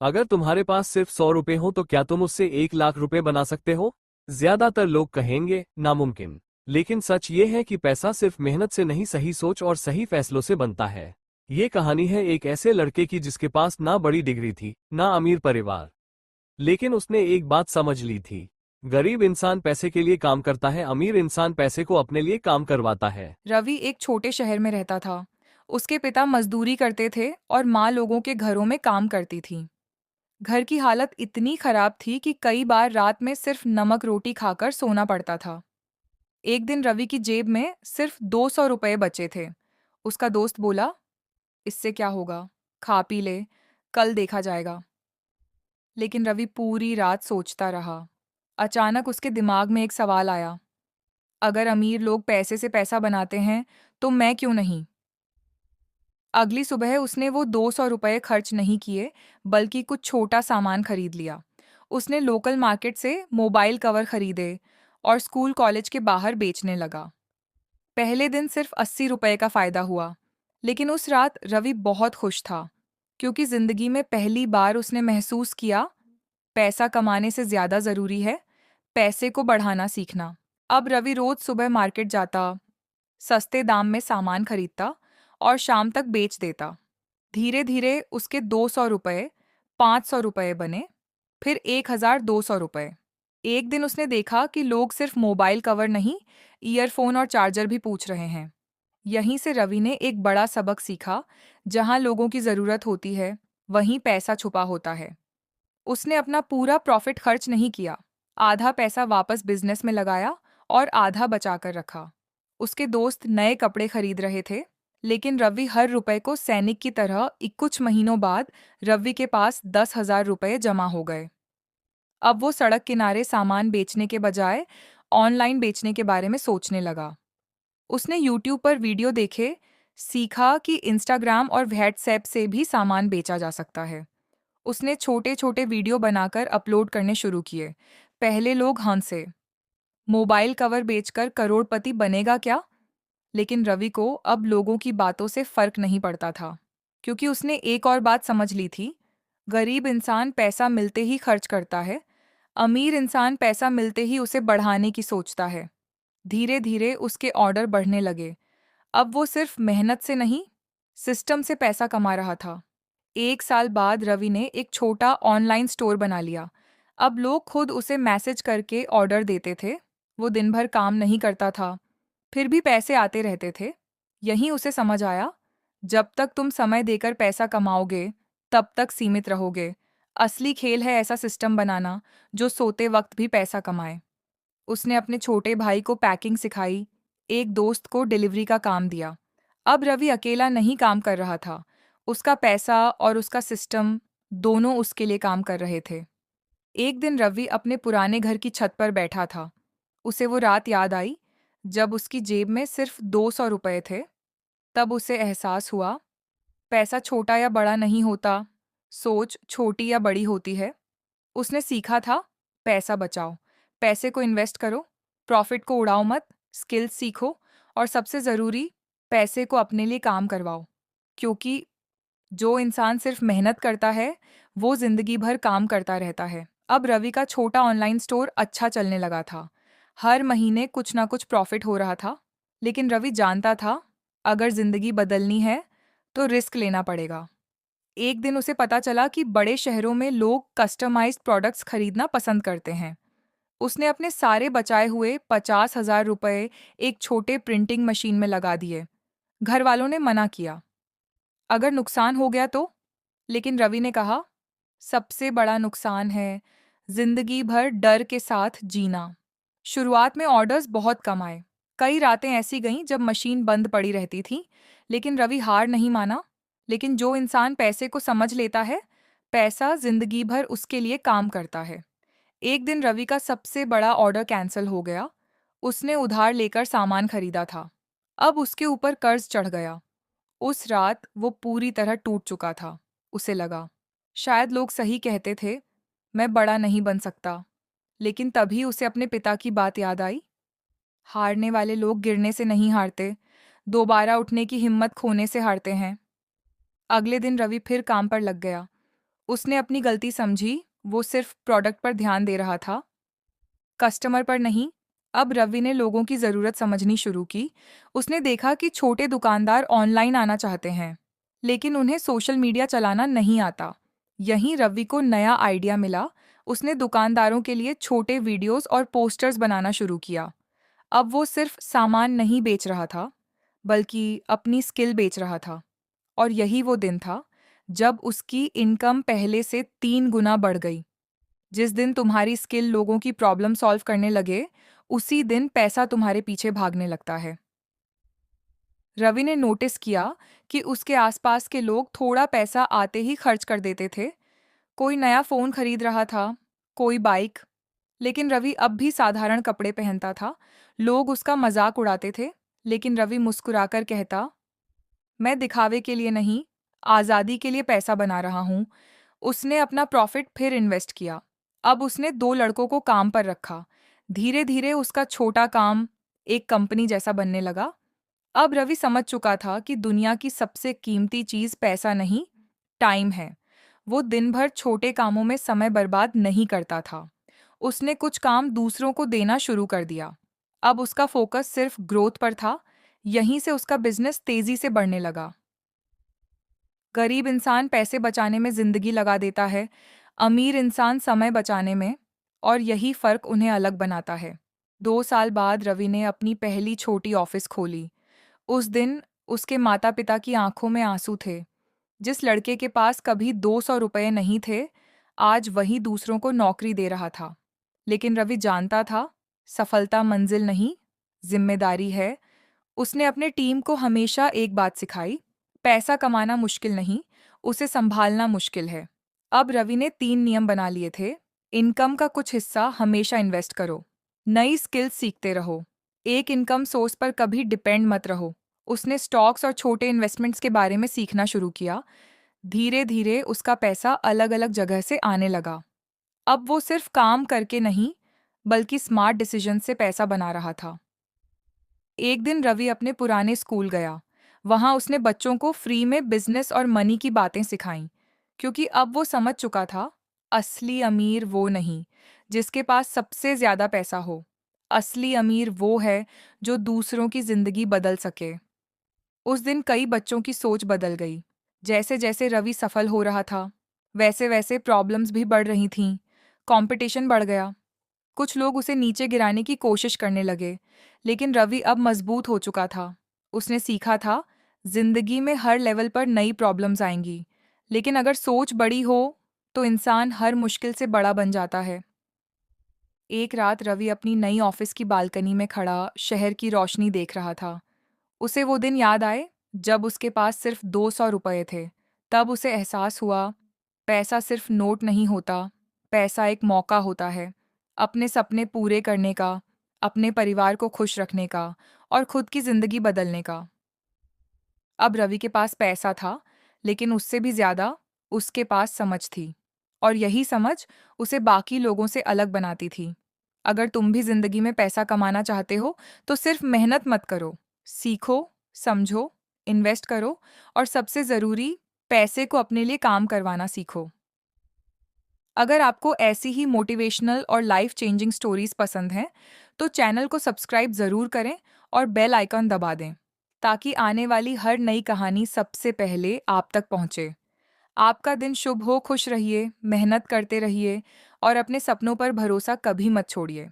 अगर तुम्हारे पास सिर्फ 100 रुपए हो तो क्या तुम उससे 1 लाख रुपए बना सकते हो? ज्यादातर लोग कहेंगे नामुमकिन। लेकिन सच ये है कि पैसा सिर्फ मेहनत से नहीं, सही सोच और सही फैसलों से बनता है। ये कहानी है एक ऐसे लड़के की जिसके पास ना बड़ी डिग्री थी, ना अमीर परिवार, लेकिन उसने एक बात समझ ली थी। गरीब इंसान पैसे के लिए काम करता है, अमीर इंसान पैसे को अपने लिए काम करवाता है। रवि एक छोटे शहर में रहता था। उसके पिता मजदूरी करते थे और माँ लोगों के घरों में काम करती थी। घर की हालत इतनी खराब थी कि कई बार रात में सिर्फ नमक रोटी खाकर सोना पड़ता था। एक दिन रवि की जेब में सिर्फ 200 रुपए बचे थे। उसका दोस्त बोला, इससे क्या होगा, खा पी ले, कल देखा जाएगा। लेकिन रवि पूरी रात सोचता रहा। अचानक उसके दिमाग में एक सवाल आया, अगर अमीर लोग पैसे से पैसा बनाते हैं तो मैं क्यों नहीं? अगली सुबह उसने वो 200 रुपए खर्च नहीं किए, बल्कि कुछ छोटा सामान खरीद लिया। उसने लोकल मार्केट से मोबाइल कवर खरीदे और स्कूल कॉलेज के बाहर बेचने लगा। पहले दिन सिर्फ 80 रुपए का फायदा हुआ, लेकिन उस रात रवि बहुत खुश था, क्योंकि जिंदगी में पहली बार उसने महसूस किया, पैसा कमाने से ज्यादा जरूरी है पैसे को बढ़ाना सीखना। अब रवि रोज सुबह मार्केट जाता, सस्ते दाम में सामान खरीदता और शाम तक बेच देता। धीरे धीरे उसके 200 रुपये 500 रुपये बने, फिर 1200 रुपये। एक दिन उसने देखा कि लोग सिर्फ मोबाइल कवर नहीं, ईयरफोन और चार्जर भी पूछ रहे हैं। यहीं से रवि ने एक बड़ा सबक सीखा, जहां लोगों की जरूरत होती है वहीं पैसा छुपा होता है। उसने अपना पूरा प्रॉफिट खर्च नहीं किया, आधा पैसा वापस बिजनेस में लगाया और आधा बचा कर रखा। उसके दोस्त नए कपड़े खरीद रहे थे, लेकिन रवि हर रुपए को सैनिक की तरह कुछ महीनों बाद रवि के पास 10,000 रुपये जमा हो गए। अब वो सड़क किनारे सामान बेचने के बजाय ऑनलाइन बेचने के बारे में सोचने लगा। उसने यूट्यूब पर वीडियो देखे, सीखा कि इंस्टाग्राम और व्हाट्सएप से भी सामान बेचा जा सकता है। उसने छोटे छोटे वीडियो बनाकर अपलोड करने शुरू किए। पहले लोग हंसे, मोबाइल कवर बेचकर करोड़पति बनेगा क्या? लेकिन रवि को अब लोगों की बातों से फर्क नहीं पड़ता था, क्योंकि उसने एक और बात समझ ली थी, गरीब इंसान पैसा मिलते ही खर्च करता है, अमीर इंसान पैसा मिलते ही उसे बढ़ाने की सोचता है। धीरे धीरे उसके ऑर्डर बढ़ने लगे। अब वो सिर्फ मेहनत से नहीं, सिस्टम से पैसा कमा रहा था। 1 साल बाद रवि ने एक छोटा ऑनलाइन स्टोर बना लिया। अब लोग खुद उसे मैसेज करके ऑर्डर देते थे। वो दिन भर काम नहीं करता था, फिर भी पैसे आते रहते थे। यहीं उसे समझ आया, जब तक तुम समय देकर पैसा कमाओगे, तब तक सीमित रहोगे। असली खेल है ऐसा सिस्टम बनाना जो सोते वक्त भी पैसा कमाए। उसने अपने छोटे भाई को पैकिंग सिखाई, एक दोस्त को डिलीवरी का काम दिया। अब रवि अकेला नहीं काम कर रहा था, उसका पैसा और उसका सिस्टम दोनों उसके लिए काम कर रहे थे। एक दिन रवि अपने पुराने घर की छत पर बैठा था। उसे वो रात याद आई, जब उसकी जेब में सिर्फ 200 रुपये थे। तब उसे एहसास हुआ, पैसा छोटा या बड़ा नहीं होता, सोच छोटी या बड़ी होती है। उसने सीखा था, पैसा बचाओ, पैसे को इन्वेस्ट करो, प्रॉफिट को उड़ाओ मत, स्किल्स सीखो और सबसे ज़रूरी, पैसे को अपने लिए काम करवाओ। क्योंकि जो इंसान सिर्फ मेहनत करता है, वो जिंदगी भर काम करता रहता है। अब रवि का छोटा ऑनलाइन स्टोर अच्छा चलने लगा था। हर महीने कुछ ना कुछ प्रॉफिट हो रहा था। लेकिन रवि जानता था, अगर जिंदगी बदलनी है, तो रिस्क लेना पड़ेगा। एक दिन उसे पता चला कि बड़े शहरों में लोग कस्टमाइज्ड प्रोडक्ट्स खरीदना पसंद करते हैं। उसने अपने सारे बचाए हुए 50,000 रुपये एक छोटे प्रिंटिंग मशीन में लगा दिए। घर वालों ने मना किया, अगर नुकसान हो गया तो? लेकिन रवि ने कहा, सबसे बड़ा नुकसान है जिंदगी भर डर के साथ जीना। शुरुआत में ऑर्डर्स बहुत कम आए। कई रातें ऐसी गईं जब मशीन बंद पड़ी रहती थी, लेकिन रवि हार नहीं माना। लेकिन जो इंसान पैसे को समझ लेता है, पैसा जिंदगी भर उसके लिए काम करता है। एक दिन रवि का सबसे बड़ा ऑर्डर कैंसिल हो गया। उसने उधार लेकर सामान खरीदा था। अब उसके ऊपर कर्ज चढ़ गया। उस रात वो पूरी तरह टूट चुका था। उसे लगा, शायद लोग सही कहते थे, मैं बड़ा नहीं बन सकता। लेकिन तभी उसे अपने पिता की बात याद आई, हारने वाले लोग गिरने से नहीं हारते, दोबारा उठने की हिम्मत खोने से हारते हैं। अगले दिन रवि फिर काम पर लग गया। उसने अपनी गलती समझी, वो सिर्फ प्रोडक्ट पर ध्यान दे रहा था, कस्टमर पर नहीं। अब रवि ने लोगों की ज़रूरत समझनी शुरू की। उसने देखा कि छोटे दुकानदार ऑनलाइन आना चाहते हैं, लेकिन उन्हें सोशल मीडिया चलाना नहीं आता। यहीं रवि को नया आइडिया मिला। उसने दुकानदारों के लिए छोटे वीडियोस और पोस्टर्स बनाना शुरू किया। अब वो सिर्फ सामान नहीं बेच रहा था, बल्कि अपनी स्किल बेच रहा था। और यही वो दिन था जब उसकी इनकम पहले से 3 गुना बढ़ गई। जिस दिन तुम्हारी स्किल लोगों की प्रॉब्लम सॉल्व करने लगे, उसी दिन पैसा तुम्हारे पीछे भागने लगता है। रवि ने नोटिस किया कि उसके आसपास के लोग थोड़ा पैसा आते ही खर्च कर देते थे। कोई नया फोन खरीद रहा था, कोई बाइक। लेकिन रवि अब भी साधारण कपड़े पहनता था। लोग उसका मजाक उड़ाते थे, लेकिन रवि मुस्कुराकर कहता, मैं दिखावे के लिए नहीं, आज़ादी के लिए पैसा बना रहा हूँ। उसने अपना प्रॉफिट फिर इन्वेस्ट किया। अब उसने 2 लड़कों को काम पर रखा। धीरे धीरे उसका छोटा काम एक कंपनी जैसा बनने लगा। अब रवि समझ चुका था कि दुनिया की सबसे कीमती चीज पैसा नहीं, टाइम है। वो दिन भर छोटे कामों में समय बर्बाद नहीं करता था। उसने कुछ काम दूसरों को देना शुरू कर दिया। अब उसका फोकस सिर्फ ग्रोथ पर था। यहीं से उसका बिजनेस तेजी से बढ़ने लगा। गरीब इंसान पैसे बचाने में जिंदगी लगा देता है, अमीर इंसान समय बचाने में, और यही फर्क उन्हें अलग बनाता है। 2 साल बाद रवि ने अपनी पहली छोटी ऑफिस खोली। उस दिन उसके माता पिता की आंखों में आंसू थे। जिस लड़के के पास कभी 200 रुपये नहीं थे, आज वही दूसरों को नौकरी दे रहा था। लेकिन रवि जानता था, सफलता मंजिल नहीं, जिम्मेदारी है। उसने अपने टीम को हमेशा एक बात सिखाई, पैसा कमाना मुश्किल नहीं, उसे संभालना मुश्किल है। अब रवि ने 3 नियम बना लिए थे। इनकम का कुछ हिस्सा हमेशा इन्वेस्ट करो, नई स्किल्स सीखते रहो, एक इनकम सोर्स पर कभी डिपेंड मत रहो। उसने स्टॉक्स और छोटे इन्वेस्टमेंट्स के बारे में सीखना शुरू किया। धीरे धीरे उसका पैसा अलग अलग जगह से आने लगा। अब वो सिर्फ काम करके नहीं, बल्कि स्मार्ट डिसीजन से पैसा बना रहा था। एक दिन रवि अपने पुराने स्कूल गया। वहां उसने बच्चों को फ्री में बिजनेस और मनी की बातें सिखाईं, क्योंकि अब वो समझ चुका था, असली अमीर वो नहीं जिसके पास सबसे ज्यादा पैसा हो। असली अमीर वो है जो दूसरों की जिंदगी बदल सके। उस दिन कई बच्चों की सोच बदल गई। जैसे जैसे रवि सफल हो रहा था, वैसे वैसे प्रॉब्लम्स भी बढ़ रही थीं। कंपटीशन बढ़ गया। कुछ लोग उसे नीचे गिराने की कोशिश करने लगे, लेकिन रवि अब मजबूत हो चुका था। उसने सीखा था, जिंदगी में हर लेवल पर नई प्रॉब्लम्स आएंगी, लेकिन अगर सोच बड़ी हो, तो इंसान हर मुश्किल से बड़ा बन जाता है। एक रात रवि अपनी नई ऑफिस की बालकनी में खड़ा शहर की रोशनी देख रहा था। उसे वो दिन याद आए जब उसके पास सिर्फ 200 रुपये थे। तब उसे एहसास हुआ, पैसा सिर्फ नोट नहीं होता, पैसा एक मौका होता है अपने सपने पूरे करने का, अपने परिवार को खुश रखने का और खुद की जिंदगी बदलने का। अब रवि के पास पैसा था, लेकिन उससे भी ज्यादा उसके पास समझ थी। और यही समझ उसे बाकी लोगों से अलग बनाती थी। अगर तुम भी जिंदगी में पैसा कमाना चाहते हो, तो सिर्फ मेहनत मत करो, सीखो, समझो, इन्वेस्ट करो, और सबसे जरूरी, पैसे को अपने लिए काम करवाना सीखो। अगर आपको ऐसी ही मोटिवेशनल और लाइफ चेंजिंग स्टोरीज पसंद हैं, तो चैनल को सब्सक्राइब ज़रूर करें और बेल आइकन दबा दें, ताकि आने वाली हर नई कहानी सबसे पहले आप तक पहुंचे। आपका दिन शुभ हो, खुश रहिए, मेहनत करते रहिए और अपने सपनों पर भरोसा कभी मत छोड़िए।